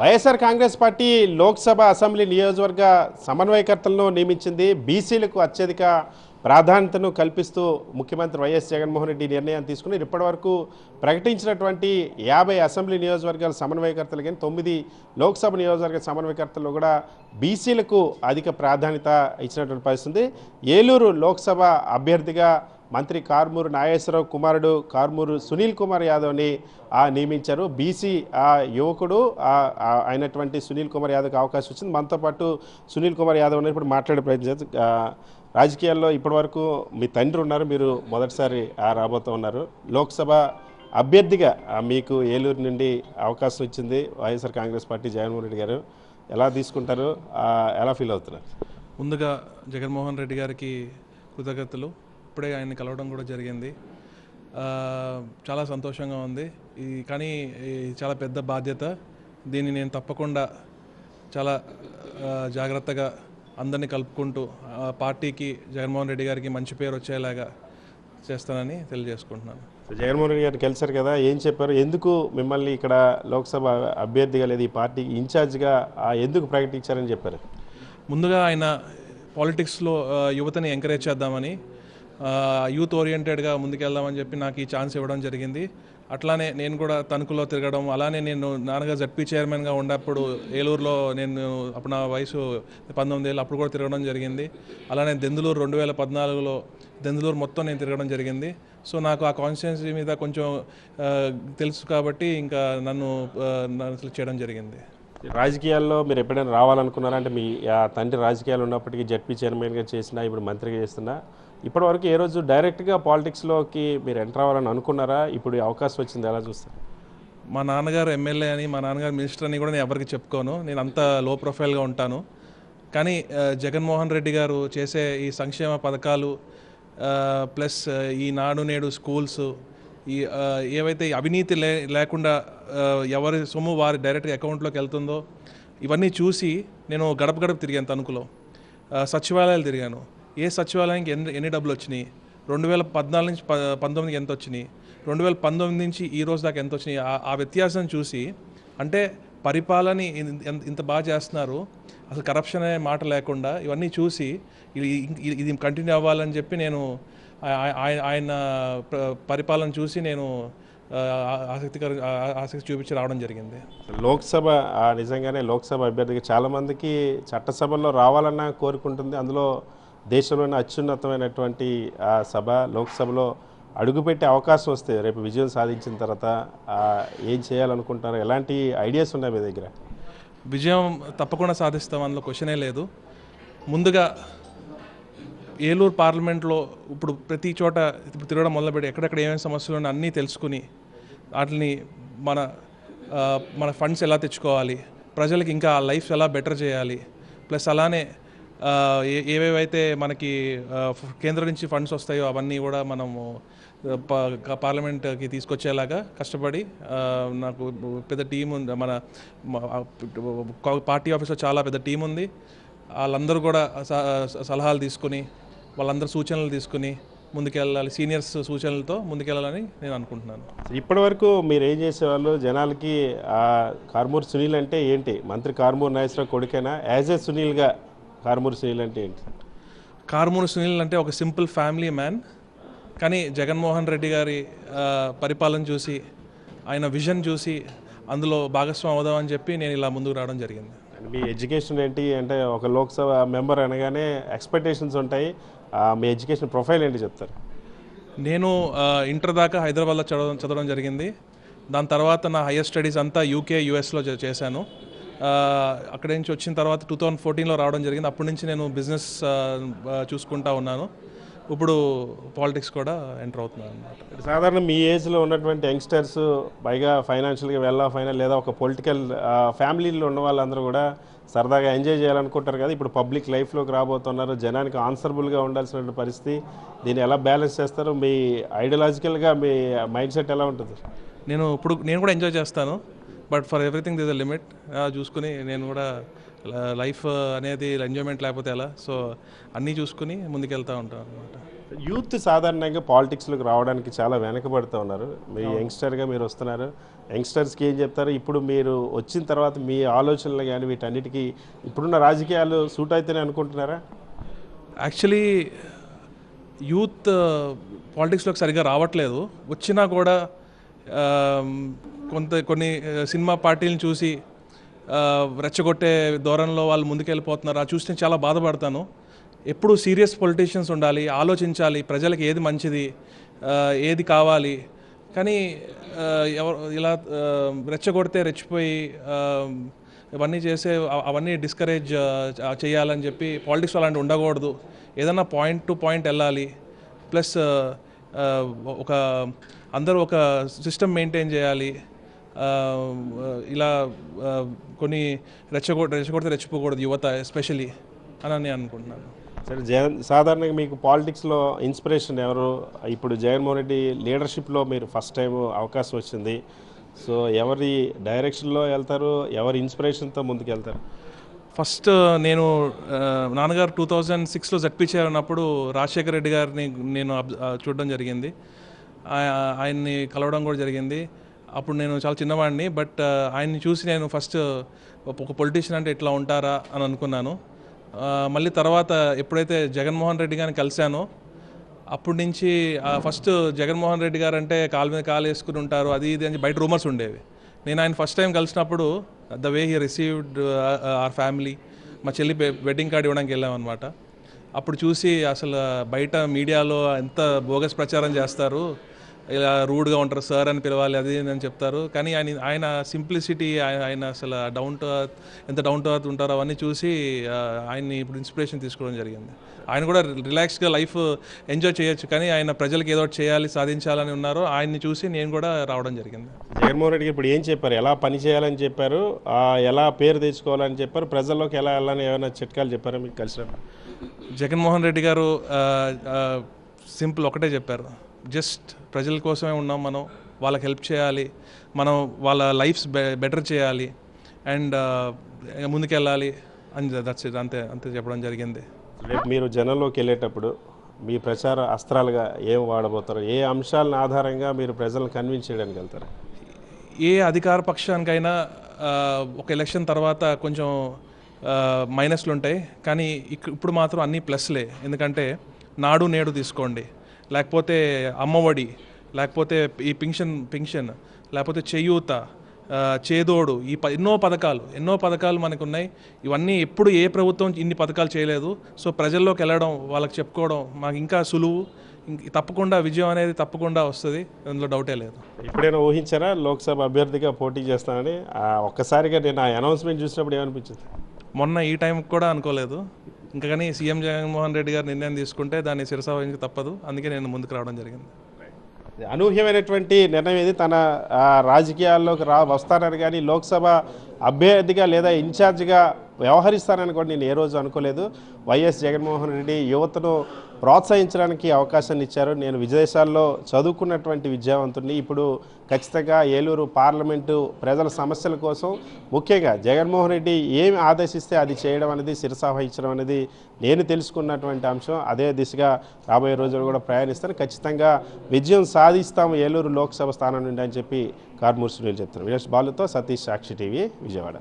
YSR Congress party Lok Sabha assembly నియోజకవర్గ సమన్వయకర్తలను నియమించింది. బీసీలకు అత్యధిక ప్రాధాన్యతను కల్పిస్తూ ముఖ్యమంత్రి వైఎస్ జగన్మోహన్ రెడ్డి నిర్ణయాన్ని తీసుకుని ఇప్పటివరకు ప్రకటించినటువంటి 50 అసెంబ్లీ నియోజకవర్గాల సమన్వయకర్తలు కానీ 9 లోక్సభ నియోజకవర్గ సమన్వయకర్తలు కూడా బీసీలకు అధిక ప్రాధాన్యత ఇచ్చినటువంటి పరిస్థితి. ఏలూరు లోక్సభ అభ్యర్థిగా మంత్రి కారుమూరు నాగేశ్వరరావు కుమారుడు కారుమూరు సునీల్ కుమార్ యాదవ్ని నియమించారు. బీసీ యువకుడు అయినటువంటి సునీల్ కుమార్ యాదవ్కి అవకాశం వచ్చింది. మనతో పాటు సునీల్ కుమార్ యాదవ్ అని ఇప్పుడు మాట్లాడే ప్రయత్నం. రాజకీయాల్లో ఇప్పటివరకు మీ తండ్రి ఉన్నారు, మీరు మొదటిసారి రాబోతూ ఉన్నారు. లోక్సభ అభ్యర్థిగా మీకు ఏలూరు నుండి అవకాశం ఇచ్చింది వైఎస్ఆర్ కాంగ్రెస్ పార్టీ జగన్మోహన్ రెడ్డి గారు. ఎలా తీసుకుంటారు, ఎలా ఫీల్ అవుతున్నారు? ముందుగా జగన్మోహన్ రెడ్డి గారికి కృతజ్ఞతలు. ఇప్పుడే ఆయన్ని కలవడం కూడా జరిగింది. చాలా సంతోషంగా ఉంది. కానీ చాలా పెద్ద బాధ్యత. దీన్ని నేను తప్పకుండా చాలా జాగ్రత్తగా అందరినీ కలుపుకుంటూ పార్టీకి జగన్మోహన్ రెడ్డి గారికి మంచి పేరు వచ్చేలాగా చేస్తానని తెలియజేసుకుంటున్నాను. జగన్మోహన్ రెడ్డి గారు కలిసారు కదా, ఏం చెప్పారు? ఎందుకు మిమ్మల్ని ఇక్కడ లోక్సభ అభ్యర్థిగా లేదు ఈ పార్టీకి ఇన్ఛార్జ్గా ఎందుకు ప్రకటించారని చెప్పారు? ముందుగా ఆయన పాలిటిక్స్లో యువతని ఎంకరేజ్ చేద్దామని, యూత్ ఓరియంటెడ్గా ముందుకెళ్దామని చెప్పి నాకు ఈ ఛాన్స్ ఇవ్వడం జరిగింది. అట్లానే నేను కూడా తణుకులో తిరగడం, అలానే నేను నాన్నగారు జడ్పీ చైర్మన్గా ఉన్నప్పుడు ఏలూరులో అప్పుడు నా వయసు 19 ఏళ్ళు, అప్పుడు కూడా తిరగడం జరిగింది. అలానే దెందులూరు 2014లో దెందులూరు మొత్తం నేను తిరగడం జరిగింది. సో నాకు ఆ కాన్స్టిట్యున్సీ మీద కొంచెం తెలుసు కాబట్టి ఇంకా నన్ను చేయడం జరిగింది. రాజకీయాల్లో మీరు ఎప్పుడైనా రావాలనుకున్నారా? అంటే మీ తండ్రి రాజకీయాలు ఉన్నప్పటికీ జడ్పీ చైర్మన్గా చేసినా, ఇప్పుడు మంత్రిగా చేస్తున్నా, ఇప్పటివరకు ఏ రోజు డైరెక్ట్గా పాలిటిక్స్లోకి మీరు ఎంటర్ అవ్వాలని అనుకున్నారా? ఇప్పుడు అవకాశం వచ్చింది, ఎలా చూస్తారు? మా నాన్నగారు ఎమ్మెల్యే అని, మా నాన్నగారు మినిస్టర్ అని కూడా నేను ఎవరికి చెప్పుకోను. నేను అంత లో ప్రొఫైల్గా ఉంటాను. కానీ జగన్మోహన్ రెడ్డి గారు చేసే ఈ సంక్షేమ పథకాలు ప్లస్ ఈ నాడు నేడు స్కూల్స్, ఈ ఏవైతే అవినీతి లేకుండా ఎవరి సొమ్ము వారి డైరెక్ట్గా అకౌంట్లోకి వెళ్తుందో ఇవన్నీ చూసి నేను గడప గడప తిరిగాను. తణుకులో సచివాలయాలు తిరిగాను. ఏ సచివాలయానికి ఎన్ని డబ్బులు వచ్చినాయి, 2014 నుంచి 19కి ఎంత వచ్చినాయి, 2019 నుంచి ఈ రోజు దాకా ఎంత వచ్చినాయి, ఆ వ్యత్యాసం చూసి, అంటే పరిపాలన ఇంత బాగా చేస్తున్నారు, అసలు కరప్షన్ అనే మాట లేకుండా ఇవన్నీ చూసి ఇది కంటిన్యూ అవ్వాలని చెప్పి నేను ఆయన పరిపాలన చూసి నేను ఆసక్తి చూపించి రావడం జరిగింది. లోక్సభ నిజంగానే లోక్సభ అభ్యర్థిగా చాలామందికి చట్టసభల్లో రావాలన్న కోరుకుంటుంది. అందులో దేశంలోని అత్యున్నతమైనటువంటి సభ లోక్సభలో అడుగుపెట్టే అవకాశం వస్తే రేపు విజయం సాధించిన తర్వాత ఏం చేయాలనుకుంటున్నారు? ఎలాంటి ఐడియాస్ ఉన్నాయి మీ దగ్గర? విజయం తప్పకుండా సాధిస్తాం, అందులో క్వశ్చనే లేదు. ముందుగా ఏలూరు పార్లమెంట్లో ఇప్పుడు ప్రతి చోట తిరగడం మొదలుపెట్టి ఎక్కడెక్కడ ఏమేమి సమస్యలు ఉన్నాయో అన్నీ తెలుసుకుని వాటిని మన ఫండ్స్ ఎలా తెచ్చుకోవాలి, ప్రజలకు ఇంకా లైఫ్ ఎలా బెటర్ చేయాలి, ప్లస్ అలానే ఏవేవైతే మనకి కేంద్రం నుంచి ఫండ్స్ వస్తాయో అవన్నీ కూడా మనము పార్లమెంట్కి తీసుకొచ్చేలాగా కష్టపడి, నాకు పెద్ద టీం ఉంది, మన పార్టీ ఆఫీస్లో చాలా పెద్ద టీం ఉంది. వాళ్ళందరూ కూడా సలహాలు తీసుకుని, వాళ్ళందరూ సూచనలు తీసుకుని ముందుకెళ్ళాలి, సీనియర్స్ సూచనలతో ముందుకెళ్ళాలని నేను అనుకుంటున్నాను. ఇప్పటి వరకు మీరు ఏం చేసేవాళ్ళు? జనాలకి కారుమూరు సునీల్ అంటే ఏంటి? మంత్రి కారుమూరు నాగేశ్వరరావు కొడుకైనా? యాజ్ ఏ సునీల్గా కారుమూరు సునీల్ అంటే ఏంటి? కారుమూరు సునీల్ అంటే ఒక సింపుల్ ఫ్యామిలీ మ్యాన్. కానీ జగన్మోహన్ రెడ్డి గారి పరిపాలన చూసి, ఆయన విజన్ చూసి అందులో భాగస్వామి అవుదామని చెప్పి నేను ఇలా ముందుకు రావడం జరిగింది. మీ ఎడ్యుకేషన్ ఏంటి? అంటే ఒక లోక్సభ మెంబర్ అనగానే ఎక్స్పెక్టేషన్స్ ఉంటాయి. మీ ఎడ్యుకేషన్ ప్రొఫైల్ ఏంటి చెప్తారు? నేను ఇంటర్ దాకా హైదరాబాద్లో చదవడం జరిగింది. దాని తర్వాత నా హయ్యర్ స్టడీస్ అంతా యూకే యుఎస్లో చేశాను. అక్కడి నుంచి వచ్చిన తర్వాత 2014లో రావడం జరిగింది. అప్పటి నుంచి నేను బిజినెస్ చూసుకుంటా ఉన్నాను. ఇప్పుడు పాలిటిక్స్ కూడా ఎంటర్ అవుతున్నాను అన్నమాట. సాధారణ మీ ఏజ్లో ఉన్నటువంటి యంగ్స్టర్స్ పైగా ఫైనాన్షియల్గా వెల్ ఆఫ్ అయినా లేదా ఒక పొలిటికల్ ఫ్యామిలీలో ఉన్న వాళ్ళందరూ కూడా సరదాగా ఎంజాయ్ చేయాలనుకుంటారు కదా. ఇప్పుడు పబ్లిక్ లైఫ్లోకి రాబోతున్నారు, జనానికి ఆన్సరబుల్గా ఉండాల్సిన పరిస్థితి. దీన్ని ఎలా బ్యాలెన్స్ చేస్తారు? మీ ఐడియాలజికల్గా మీ మైండ్ సెట్ ఎలా ఉంటుంది? నేను కూడా ఎంజాయ్ చేస్తాను, but for everything this a limit. చూసుకుని నేను కూడా లైఫ్ అనేది ఎంజాయ్మెంట్ లేకపోతే ఎలా, సో అన్నీ చూసుకుని ముందుకెళ్తూ ఉంటాను అనమాట. యూత్ సాధారణంగా పాలిటిక్స్లోకి రావడానికి చాలా వెనకబడుతూ ఉన్నారు. మీ యంగ్స్టర్గా మీరు వస్తున్నారు. యంగ్స్టర్స్కి ఏం చెప్తారు? ఇప్పుడు మీరు వచ్చిన తర్వాత మీ ఆలోచనలు కానీ వీటన్నిటికీ ఇప్పుడున్న రాజకీయాలు సూట్ అవుతాయని అనుకుంటున్నారా? యాక్చువల్లీ యూత్ పాలిటిక్స్లోకి సరిగ్గా రావట్లేదు. వచ్చినా కూడా కొన్ని సినిమా పార్టీలను చూసి రెచ్చగొట్టే ధోరణిలో వాళ్ళు ముందుకెళ్ళిపోతున్నారు. అది చూస్తే చాలా బాధపడతాను. ఎప్పుడు సీరియస్ పొలిటీషియన్స్ ఉండాలి, ఆలోచించాలి ప్రజలకు ఏది మంచిది, ఏది కావాలి. కానీ ఇలా రెచ్చగొడితే రెచ్చిపోయి ఇవన్నీ చేసే అవన్నీ డిస్కరేజ్ చేయాలని చెప్పి పాలిటిక్స్ అలాంటి ఉండకూడదు. ఏదన్నా పాయింట్ టు పాయింట్ వెళ్ళాలి. ప్లస్ ఒక అందరూ ఒక సిస్టమ్ మెయింటైన్ చేయాలి. ఇలా కొన్ని రెచ్చగొడితే రెచ్చిపోకూడదు యువత ఎస్పెషలీ అని నేను అనుకుంటున్నాను. సరే, సాధారణంగా మీకు పాలిటిక్స్లో ఇన్స్పిరేషన్ ఎవరు? ఇప్పుడు జగన్మోహన్ రెడ్డి లీడర్షిప్లో మీరు ఫస్ట్ టైం అవకాశం వచ్చింది. సో ఎవరి డైరెక్షన్లో వెళ్తారు? ఎవరి ఇన్స్పిరేషన్తో ముందుకు వెళ్తారు? ఫస్ట్ నేను నాన్నగారు 2006లో జడ్పీ చేరినప్పుడు రాజశేఖర రెడ్డి గారిని నేను చూడడం జరిగింది. ఆయన్ని కలవడం కూడా జరిగింది. అప్పుడు నేను చాలా చిన్నవాడిని. బట్ ఆయన్ని చూసి నేను ఫస్ట్ ఒక పొలిటీషియన్ అంటే ఇట్లా ఉంటారా అని అనుకున్నాను. మళ్ళీ తర్వాత ఎప్పుడైతే జగన్మోహన్ రెడ్డి గారిని కలిశానో అప్పటి నుంచి ఫస్ట్ జగన్మోహన్ రెడ్డి గారు అంటే కాలు మీద కాలు వేసుకుని ఉంటారు, అది ఇది అని బయట రూమర్స్ ఉండేవి. నేను ఆయన ఫస్ట్ టైం కలిసినప్పుడు the way he received are family, మా చెల్లి వెడ్డింగ్ కార్డ్ ఇవ్వడానికి వెళ్ళామన్నమాట. అప్పుడు చూసి అసలు బయట మీడియాలో ఎంత బోగస్ ప్రచారం చేస్తారు, ఇలా రూడ్గా ఉంటారు, సార్ అని పిలవాలి, అది అని చెప్తారు. కానీ ఆయన సింప్లిసిటీ, ఆయన అసలు ఎంత డౌన్ టు ఎర్త్ ఉంటారో అవన్నీ చూసి ఆయన్ని ఇప్పుడు ఇన్స్పిరేషన్ తీసుకోవడం జరిగింది. ఆయన కూడా రిలాక్స్గా లైఫ్ ఎంజాయ్ చేయొచ్చు, కానీ ఆయన ప్రజలకు ఏదో చేయాలి, సాధించాలని ఉన్నారు. ఆయన్ని చూసి నేను కూడా రావడం జరిగింది. జగన్మోహన్ రెడ్డికి ఇప్పుడు ఏం చెప్పారు? ఎలా పని చేయాలని చెప్పారు, ఎలా పేరు తెచ్చుకోవాలని చెప్పారు, ప్రజల్లోకి ఎలా వెళ్ళాలని ఏమైనా చిట్కాలు చెప్పారా మీకు కలిసినప్పుడు? జగన్మోహన్ రెడ్డి గారు సింపుల్ ఒకటే చెప్పారు, జస్ట్ ప్రజల కోసమే ఉన్నాం మనం, వాళ్ళకి హెల్ప్ చేయాలి, మనం వాళ్ళ లైఫ్స్ బెటర్ చేయాలి అండ్ ముందుకెళ్ళాలి అని దట్స్ ఇట్, అంతే చెప్పడం జరిగింది. రేపు మీరు జనంలోకి వెళ్ళేటప్పుడు మీ ప్రచార అస్త్రాలుగా ఏం వాడబోతారు? ఏ అంశాలను ఆధారంగా మీరు ప్రజలను కన్విన్స్ చేయడానికి వెళ్తారు? ఏ అధికార పక్షానికైనా ఒక ఎలక్షన్ తర్వాత కొంచెం మైనస్లు ఉంటాయి, కానీ ఇప్పుడు మాత్రం అన్నీ ప్లస్లే. ఎందుకంటే నాడు నేడు తీసుకోండి, లేకపోతే అమ్మఒడి, లేకపోతే ఈ పింఛన్, లేకపోతే చేయూత, చేదోడు, ఈ ఎన్నో పథకాలు మనకు ఉన్నాయి. ఇవన్నీ ఎప్పుడు ఏ ప్రభుత్వం ఇన్ని పథకాలు చేయలేదు. సో ప్రజల్లోకి వెళ్ళడం, వాళ్ళకి చెప్పుకోవడం మాకు ఇంకా సులువు. తప్పకుండా విజయం అనేది తప్పకుండా వస్తుంది, అందులో డౌటే లేదు. ఎప్పుడైనా ఊహించారా లోక్సభ అభ్యర్థిగా పోటీ చేస్తానని? ఒక్కసారిగా నేను ఆ అనౌన్స్మెంట్ చూసినప్పుడు ఏమనిపించింది? మొన్న ఈ టైంకి కూడా అనుకోలేదు. ఇంకా కానీ సీఎం జగన్మోహన్ రెడ్డి గారు నిర్ణయం తీసుకుంటే దాన్ని శిరసావహించక తప్పదు. అందుకే నేను ముందుకు రావడం జరిగింది. అనూహ్యమైనటువంటి నిర్ణయం ఇది. తన రాజకీయాల్లోకి వస్తానని కానీ లోక్సభ అభ్యర్థిగా లేదా ఇన్ఛార్జిగా వ్యవహరిస్తానని కూడా నేను ఏ రోజు అనుకోలేదు. వైఎస్ జగన్మోహన్ రెడ్డి యువతను ప్రోత్సహించడానికి అవకాశాన్ని ఇచ్చారు. నేను విదేశాల్లో చదువుకున్నటువంటి విద్యావంతుడిని. ఇప్పుడు ఖచ్చితంగా ఏలూరు పార్లమెంటు ప్రజల సమస్యల కోసం ముఖ్యంగా జగన్మోహన్ రెడ్డి ఏమి ఆదేశిస్తే అది చేయడం అనేది, శిరసావహించడం అనేది నేను తెలుసుకున్నటువంటి అంశం. అదే దిశగా రాబోయే రోజులు కూడా ప్రయాణిస్తాను. ఖచ్చితంగా విజయం సాధిస్తాము ఏలూరు లోక్సభ స్థానం నుండి అని చెప్పి కార్మూర్ సునీల్ చెప్తున్నారు. వినేష్ బాలుతో సతీష్, సాక్షి టీవీ, విజయవాడ.